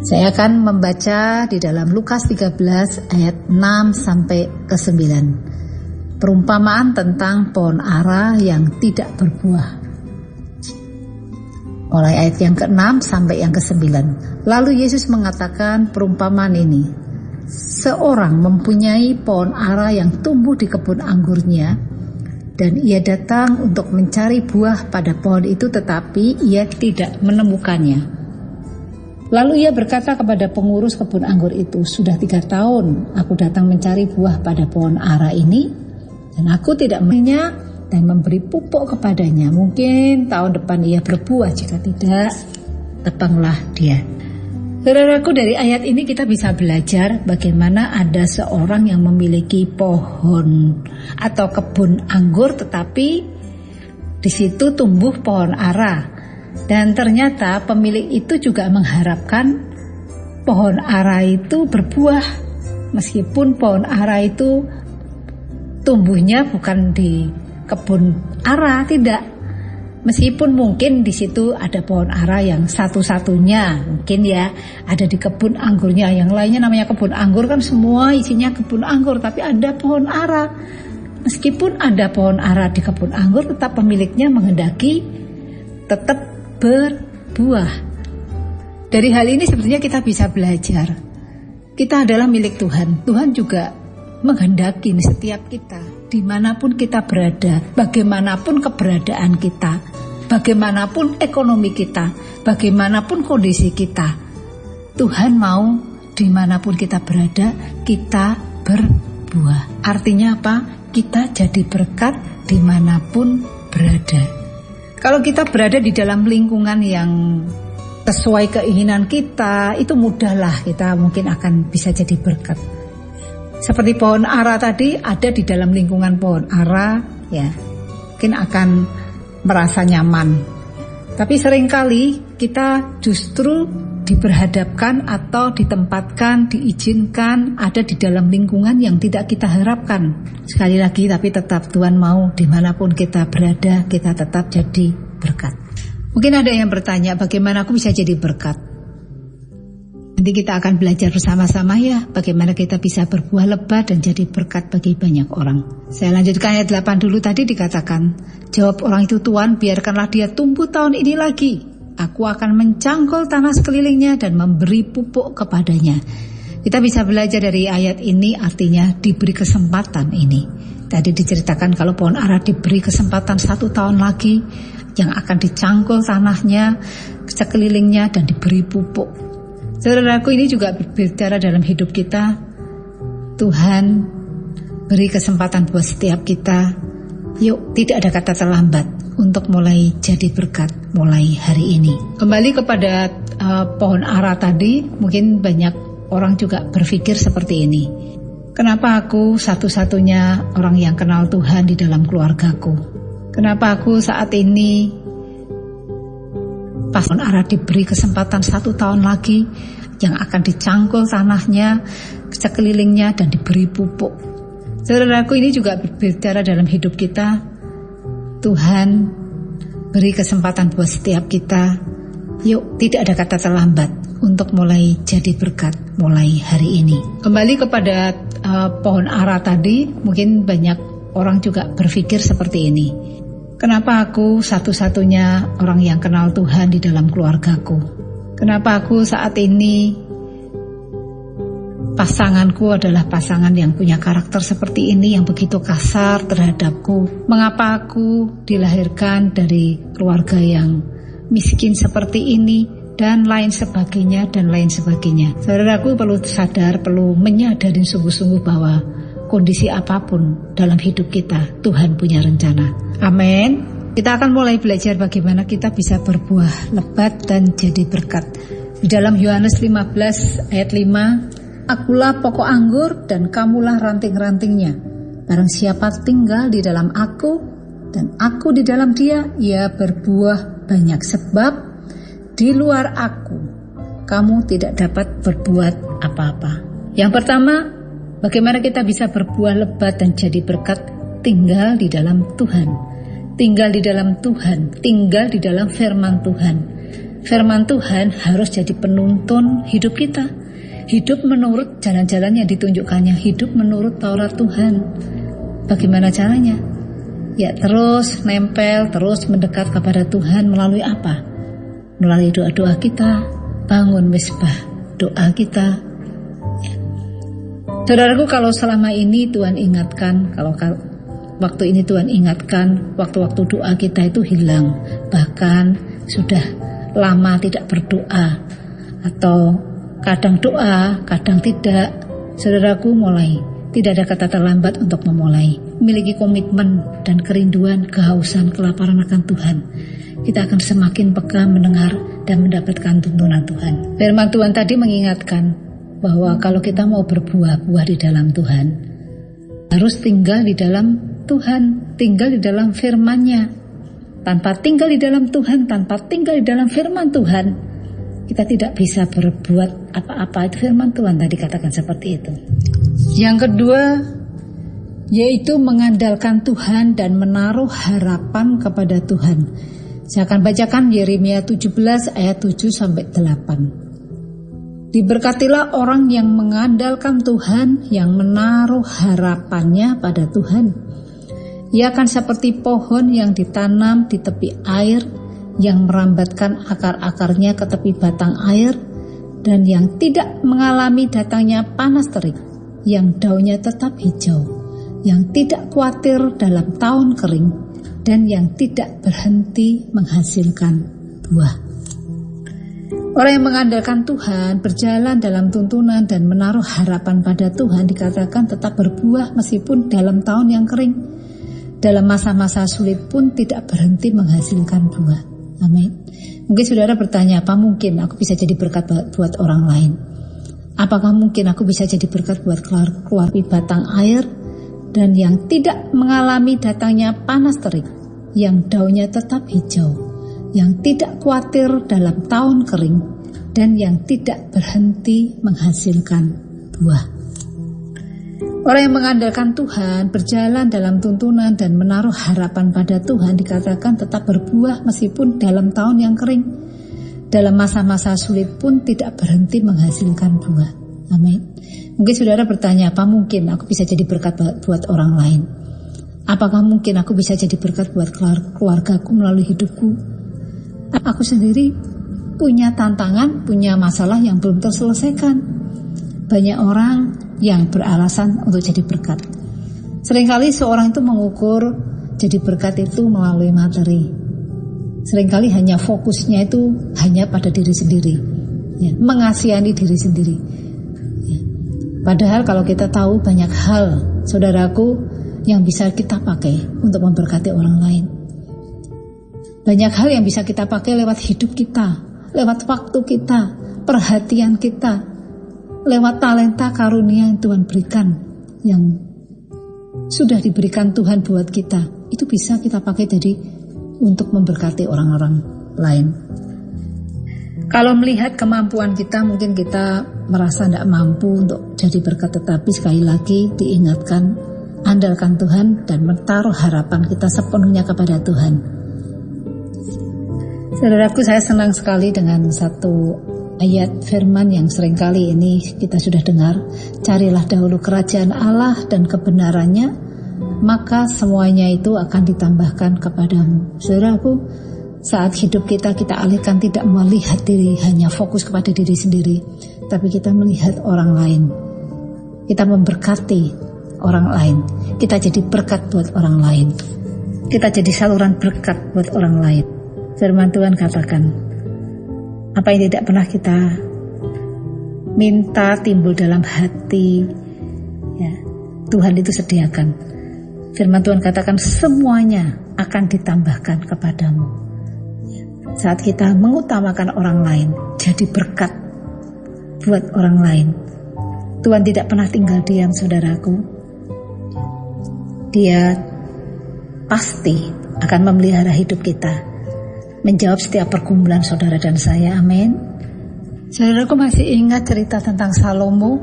Saya akan membaca di dalam Lukas 13 ayat 6 sampai ke 9. Perumpamaan tentang pohon ara yang tidak berbuah. Mulai ayat yang ke-6 sampai yang ke-9. Lalu Yesus mengatakan perumpamaan ini. Seorang mempunyai pohon ara yang tumbuh di kebun anggurnya, dan ia datang untuk mencari buah pada pohon itu, tetapi ia tidak menemukannya. Lalu ia berkata kepada pengurus kebun anggur itu, "Sudah 3 tahun aku datang mencari buah pada pohon ara ini, dan aku tidak menemukannya dan memberi pupuk kepadanya. Mungkin tahun depan ia berbuah, jika tidak, tebanglah dia." Saudaraku, dari ayat ini kita bisa belajar bagaimana ada seorang yang memiliki pohon atau kebun anggur, tetapi di situ tumbuh pohon ara. Dan ternyata pemilik itu juga mengharapkan pohon ara itu berbuah, meskipun pohon ara itu tumbuhnya bukan di kebun ara, tidak. Meskipun mungkin di situ ada pohon ara yang satu-satunya, mungkin ya ada di kebun anggurnya, yang lainnya namanya kebun anggur kan semua isinya kebun anggur, tapi ada pohon ara. Meskipun ada pohon ara di kebun anggur, tetap pemiliknya menghendaki tetap berbuah. Dari hal ini sebetulnya kita bisa belajar. Kita adalah milik Tuhan. Tuhan juga menghendaki setiap kita, dimanapun kita berada, bagaimanapun keberadaan kita, bagaimanapun ekonomi kita, bagaimanapun kondisi kita, Tuhan mau dimanapun kita berada, kita berbuah. Artinya apa? Kita jadi berkat dimanapun berada. Kalau kita berada di dalam lingkungan yang sesuai keinginan kita, itu mudahlah kita mungkin akan bisa jadi berkat. Seperti pohon ara tadi, ada di dalam lingkungan pohon ara, ya mungkin akan merasa nyaman. Tapi seringkali kita justru diperhadapkan atau ditempatkan, diizinkan ada di dalam lingkungan yang tidak kita harapkan. Sekali lagi, tapi tetap Tuhan mau dimanapun kita berada, kita tetap jadi berkat. Mungkin ada yang bertanya, bagaimana aku bisa jadi berkat? Nanti kita akan belajar bersama-sama ya, bagaimana kita bisa berbuah lebat dan jadi berkat bagi banyak orang. Saya lanjutkan ayat 8 dulu. Tadi dikatakan, jawab orang itu, "Tuhan, biarkanlah dia tumbuh tahun ini lagi. Aku akan mencangkul tanah sekelilingnya dan memberi pupuk kepadanya." Kita bisa belajar dari ayat ini, artinya diberi kesempatan ini. Tadi diceritakan kalau pohon ara diberi kesempatan 1 tahun lagi, yang akan dicangkul tanahnya, sekelilingnya, dan diberi pupuk. Saudaraku, ini juga berbicara dalam hidup kita. Tuhan beri kesempatan buat setiap kita. Yuk, tidak ada kata terlambat untuk mulai jadi berkat mulai hari ini. Kembali kepada pohon ara tadi, mungkin banyak orang juga berpikir seperti ini. Kenapa aku satu-satunya orang yang kenal Tuhan di dalam keluargaku? Kenapa aku saat ini pas pohon ara diberi kesempatan 1 tahun lagi, yang akan dicangkul tanahnya, sekelilingnya, dan diberi pupuk. Saudaraku, ini juga berbicara dalam hidup kita. Tuhan beri kesempatan buat setiap kita. Yuk, tidak ada kata terlambat untuk mulai jadi berkat mulai hari ini. Kembali kepada pohon ara tadi, mungkin banyak orang juga berpikir seperti ini. Kenapa aku satu-satunya orang yang kenal Tuhan di dalam keluargaku? Kenapa aku saat ini pasanganku adalah pasangan yang punya karakter seperti ini, yang begitu kasar terhadapku? Mengapa aku dilahirkan dari keluarga yang miskin seperti ini? Dan lain sebagainya, dan lain sebagainya. Saudaraku perlu sadar, perlu menyadari sungguh-sungguh bahwa kondisi apapun dalam hidup kita, Tuhan punya rencana. Amin. Kita akan mulai belajar bagaimana kita bisa berbuah lebat dan jadi berkat. Di dalam Yohanes 15 ayat 5, "Akulah pokok anggur dan kamulah ranting-rantingnya. Barang siapa tinggal di dalam aku dan aku di dalam dia, ia berbuah banyak, sebab di luar aku kamu tidak dapat berbuat apa-apa." Yang pertama, bagaimana kita bisa berbuah lebat dan jadi berkat? Tinggal di dalam Tuhan. Tinggal di dalam Tuhan, tinggal di dalam firman Tuhan. Firman Tuhan harus jadi penuntun hidup kita. Hidup menurut jalan-jalan yang ditunjukkannya, hidup menurut Taurat Tuhan. Bagaimana caranya? Ya terus nempel, terus mendekat kepada Tuhan melalui apa? Melalui doa-doa kita, bangun mezbah doa kita. Ya. Saudaraku, kalau selama ini Tuhan ingatkan, kalau waktu ini Tuhan ingatkan, waktu-waktu doa kita itu hilang, bahkan sudah lama tidak berdoa, atau kadang doa, kadang tidak. Saudaraku, mulai, tidak ada kata terlambat untuk memulai. Miliki komitmen dan kerinduan, kehausan, kelaparan akan Tuhan. Kita akan semakin peka mendengar dan mendapatkan tuntunan Tuhan. Firman Tuhan tadi mengingatkan bahwa kalau kita mau berbuah-buah di dalam Tuhan, harus tinggal di dalam Tuhan, tinggal di dalam firman-Nya. Tanpa tinggal di dalam Tuhan, tanpa tinggal di dalam firman Tuhan, kita tidak bisa berbuat apa-apa. Itu firman Tuhan tadi katakan seperti itu. Yang kedua, yaitu mengandalkan Tuhan dan menaruh harapan kepada Tuhan. Saya akan bacakan Yeremia 17 ayat 7-8. Diberkatilah orang yang mengandalkan Tuhan, yang menaruh harapannya pada Tuhan. Ia akan seperti pohon yang ditanam di tepi air, yang merambatkan akar-akarnya ke tepi batang air, dan yang tidak mengalami datangnya panas terik, yang daunnya tetap hijau, yang tidak khawatir dalam tahun kering, dan yang tidak berhenti menghasilkan buah. Orang yang mengandalkan Tuhan, berjalan dalam tuntunan dan menaruh harapan pada Tuhan, dikatakan tetap berbuah meskipun dalam tahun yang kering. Dalam masa-masa sulit pun tidak berhenti menghasilkan buah. Amin. Mungkin saudara bertanya, apa mungkin aku bisa jadi berkat buat orang lain? Apakah mungkin aku bisa jadi berkat buat keluar batang air, dan yang tidak mengalami datangnya panas terik, yang daunnya tetap hijau, yang tidak khawatir dalam tahun kering, dan yang tidak berhenti menghasilkan buah. Orang yang mengandalkan Tuhan, berjalan dalam tuntunan dan menaruh harapan pada Tuhan, dikatakan tetap berbuah meskipun dalam tahun yang kering. Dalam masa-masa sulit pun tidak berhenti menghasilkan buah. Amin. Mungkin saudara bertanya, apa mungkin aku bisa jadi berkat buat orang lain? Apakah mungkin aku bisa jadi berkat buat keluargaku melalui hidupku? Aku sendiri punya tantangan, punya masalah yang belum terselesaikan. Banyak orang yang beralasan untuk jadi berkat. Seringkali seorang itu mengukur jadi berkat itu melalui materi. Seringkali hanya fokusnya itu hanya pada diri sendiri, ya, mengasihani diri sendiri. Ya. Padahal kalau kita tahu banyak hal, saudaraku, yang bisa kita pakai untuk memberkati orang lain. Banyak hal yang bisa kita pakai lewat hidup kita, lewat waktu kita, perhatian kita, lewat talenta karunia yang Tuhan berikan, yang sudah diberikan Tuhan buat kita. Itu bisa kita pakai jadi untuk memberkati orang-orang lain. Kalau melihat kemampuan kita, mungkin kita merasa tidak mampu untuk jadi berkat, tetapi sekali lagi diingatkan, andalkan Tuhan dan menaruh harapan kita sepenuhnya kepada Tuhan. Saudaraku, saya senang sekali dengan satu ayat firman yang seringkali ini kita sudah dengar. Carilah dahulu kerajaan Allah dan kebenarannya, maka semuanya itu akan ditambahkan kepadamu. Saudaraku, saat hidup kita alihkan tidak melihat diri, hanya fokus kepada diri sendiri, tapi kita melihat orang lain. Kita memberkati orang lain. Kita jadi berkat buat orang lain. Kita jadi saluran berkat buat orang lain. Firman Tuhan katakan, apa yang tidak pernah kita minta timbul dalam hati, ya, Tuhan itu sediakan. Firman Tuhan katakan semuanya akan ditambahkan kepadamu. Saat kita mengutamakan orang lain, jadi berkat buat orang lain. Tuhan tidak pernah tinggal diam, saudaraku. Dia pasti akan memelihara hidup kita, menjawab setiap pergumulan saudara dan saya. Amin. Saudaraku masih ingat cerita tentang Salomo,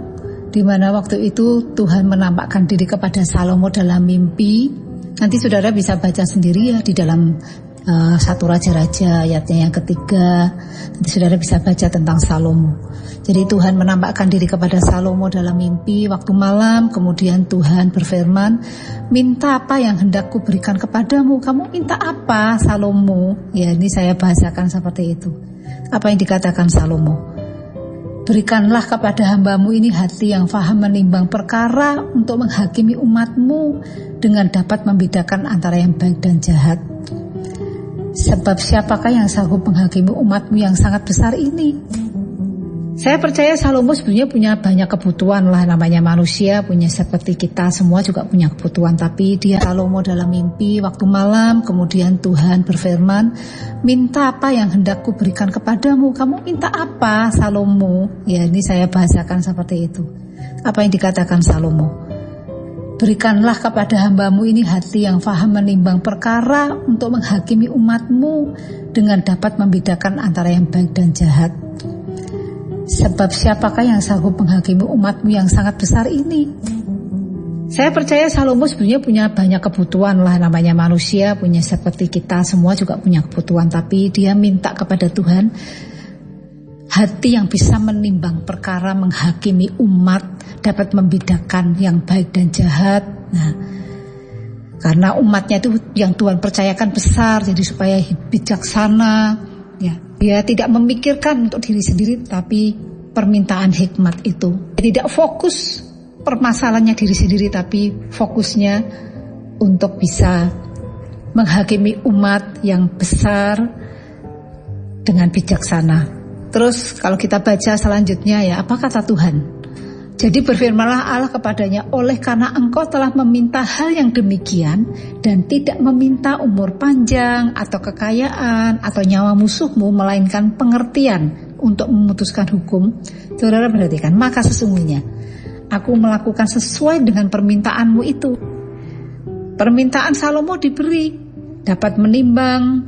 di mana waktu itu Tuhan menampakkan diri kepada Salomo dalam mimpi. Nanti saudara bisa baca sendiri ya di dalam 1 Raja-Raja ayatnya yang ketiga. Nanti saudara bisa baca tentang Salomo. Jadi Tuhan menampakkan diri kepada Salomo dalam mimpi waktu malam. Kemudian Tuhan berfirman, minta apa yang hendak kuberikan kepadamu. Kamu minta apa, Salomo? Ya, ini saya bahasakan seperti itu. Apa yang dikatakan Salomo? Berikanlah kepada hambamu ini hati yang faham menimbang perkara untuk menghakimi umatmu dengan dapat membedakan antara yang baik dan jahat. Sebab siapakah yang sanggup menghakimi umatmu yang sangat besar ini? Saya percaya Salomo sebenarnya punya banyak kebutuhan lah, namanya manusia, punya seperti kita semua juga punya kebutuhan. Tapi dia Salomo dalam mimpi waktu malam, kemudian Tuhan berfirman, minta apa yang hendak kuberikan kepadamu. Kamu minta apa, Salomo? Ya, ini saya bahasakan seperti itu. Apa yang dikatakan Salomo? Berikanlah kepada hambamu ini hati yang faham menimbang perkara untuk menghakimi umatmu dengan dapat membedakan antara yang baik dan jahat. Sebab siapakah yang sanggup menghakimi umatmu yang sangat besar ini? Saya percaya Salomo sebenarnya punya banyak kebutuhan lah, namanya manusia, punya seperti kita semua juga punya kebutuhan. Tapi dia minta kepada Tuhan hati yang bisa menimbang perkara, menghakimi umat, dapat membedakan yang baik dan jahat. Nah, karena umatnya itu yang Tuhan percayakan besar, jadi supaya bijaksana. Ya, dia tidak memikirkan untuk diri sendiri, tapi permintaan hikmat itu. Tidak fokus permasalahannya diri sendiri, tapi fokusnya untuk bisa menghakimi umat yang besar dengan bijaksana. Terus kalau kita baca selanjutnya ya, apa kata Tuhan? Jadi berfirmanlah Allah kepadanya, oleh karena engkau telah meminta hal yang demikian dan tidak meminta umur panjang atau kekayaan atau nyawa musuhmu, melainkan pengertian untuk memutuskan hukum. Saudara perhatikan, maka sesungguhnya aku melakukan sesuai dengan permintaanmu itu. Permintaan Salomo diberi, dapat menimbang,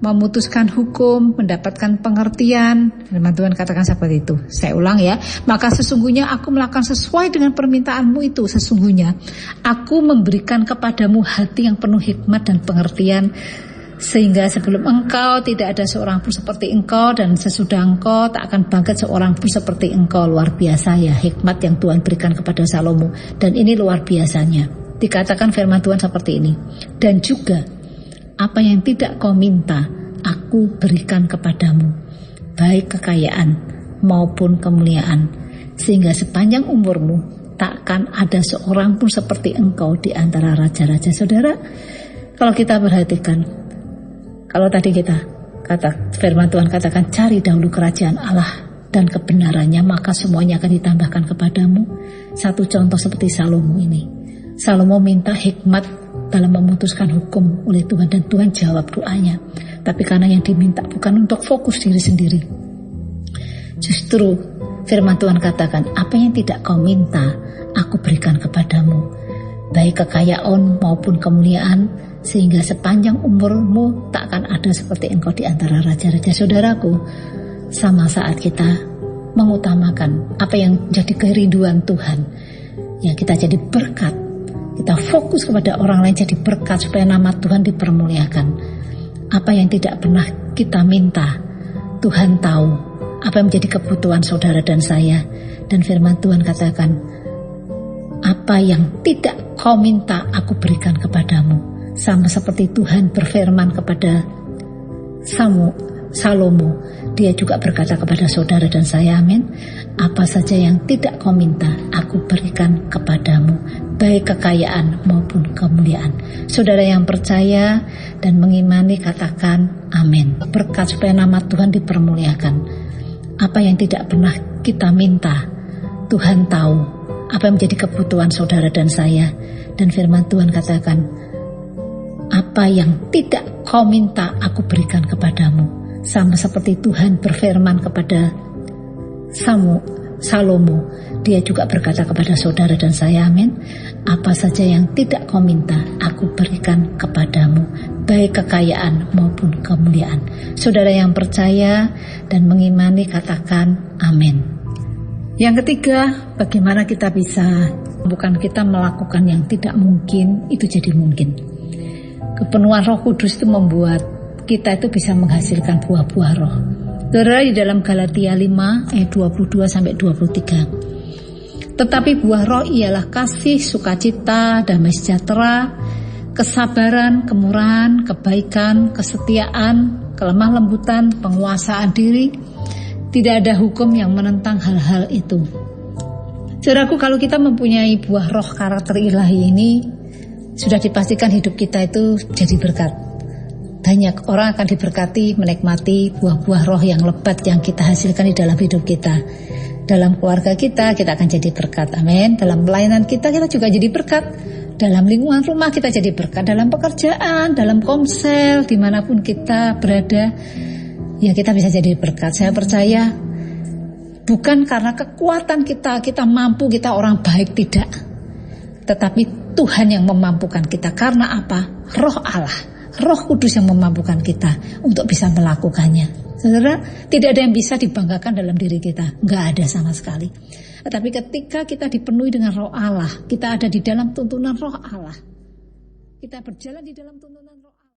memutuskan hukum, mendapatkan pengertian. Firman Tuhan katakan seperti itu. Saya ulang ya. Maka sesungguhnya aku melakukan sesuai dengan permintaanmu itu. Sesungguhnya aku memberikan kepadamu hati yang penuh hikmat dan pengertian, sehingga sebelum engkau tidak ada seorang pun seperti engkau, dan sesudah engkau tak akan bangkit seorang pun seperti engkau. Luar biasa ya hikmat yang Tuhan berikan kepada Salomo. Dan ini luar biasanya. Dikatakan firman Tuhan seperti ini. Dan juga apa yang tidak kau minta, aku berikan kepadamu, baik kekayaan maupun kemuliaan, sehingga sepanjang umurmu takkan ada seorang pun seperti engkau di antara raja-raja. Saudara, kalau kita perhatikan, kalau tadi kita firman Tuhan katakan, cari dahulu kerajaan Allah dan kebenarannya, maka semuanya akan ditambahkan kepadamu. Satu contoh seperti Salomo ini. Salomo minta hikmat dalam memutuskan hukum oleh Tuhan, dan Tuhan jawab doanya. Tapi karena yang diminta bukan untuk fokus diri sendiri, justru firman Tuhan katakan, apa yang tidak kau minta aku berikan kepadamu, baik kekayaan maupun kemuliaan, sehingga sepanjang umurmu tak akan ada seperti engkau di antara raja-raja. Saudaraku, sama saat kita mengutamakan apa yang jadi kerinduan Tuhan, ya kita jadi berkat. Kita fokus kepada orang lain jadi berkat, supaya nama Tuhan dipermuliakan. Apa yang tidak pernah kita minta, Tuhan tahu apa yang menjadi kebutuhan saudara dan saya. Dan firman Tuhan katakan, apa yang tidak kau minta aku berikan kepadamu. Sama seperti Tuhan berfirman kepada Salomo, dia juga berkata kepada saudara dan saya, amin. Apa saja yang tidak kau minta aku berikan kepadamu, baik kekayaan maupun kemuliaan. Saudara yang percaya dan mengimani katakan amin. Berkat supaya nama Tuhan dipermuliakan. Apa yang tidak pernah kita minta, Tuhan tahu apa yang menjadi kebutuhan saudara dan saya. Dan firman Tuhan katakan, apa yang tidak kau minta aku berikan kepadamu. Sama seperti Tuhan berfirman kepada Salomo, dia juga berkata kepada saudara dan saya, amin. Apa saja yang tidak kau minta aku berikan kepadamu, baik kekayaan maupun kemuliaan. Saudara yang percaya dan mengimani katakan amin. Yang ketiga, bagaimana kita bisa, bukan kita melakukan yang tidak mungkin itu jadi mungkin. Kepenuhan Roh Kudus itu membuat kita itu bisa menghasilkan buah-buah roh. Saudara, di dalam Galatia 5 ayat 22 sampai 23. Tetapi buah roh ialah kasih, sukacita, damai sejahtera, kesabaran, kemurahan, kebaikan, kesetiaan, kelemah lembutan, penguasaan diri. Tidak ada hukum yang menentang hal-hal itu. Saudaraku, kalau kita mempunyai buah roh karakter ilahi ini, sudah dipastikan hidup kita itu jadi berkat. Banyak orang akan diberkati menikmati buah-buah roh yang lebat yang kita hasilkan di dalam hidup kita. Dalam keluarga kita akan jadi berkat. Amin. Dalam pelayanan kita juga jadi berkat. Dalam lingkungan rumah kita jadi berkat. Dalam pekerjaan, dalam komsel, dimanapun kita berada, ya kita bisa jadi berkat. Saya percaya bukan karena kekuatan kita mampu, kita orang baik, tidak. Tetapi Tuhan yang memampukan kita. Karena apa? Roh Allah, Roh Kudus yang memampukan kita untuk bisa melakukannya. Saudara, tidak ada yang bisa dibanggakan dalam diri kita. Enggak ada sama sekali. Tetapi ketika kita dipenuhi dengan Roh Allah, kita ada di dalam tuntunan Roh Allah. Kita berjalan di dalam tuntunan Roh Allah.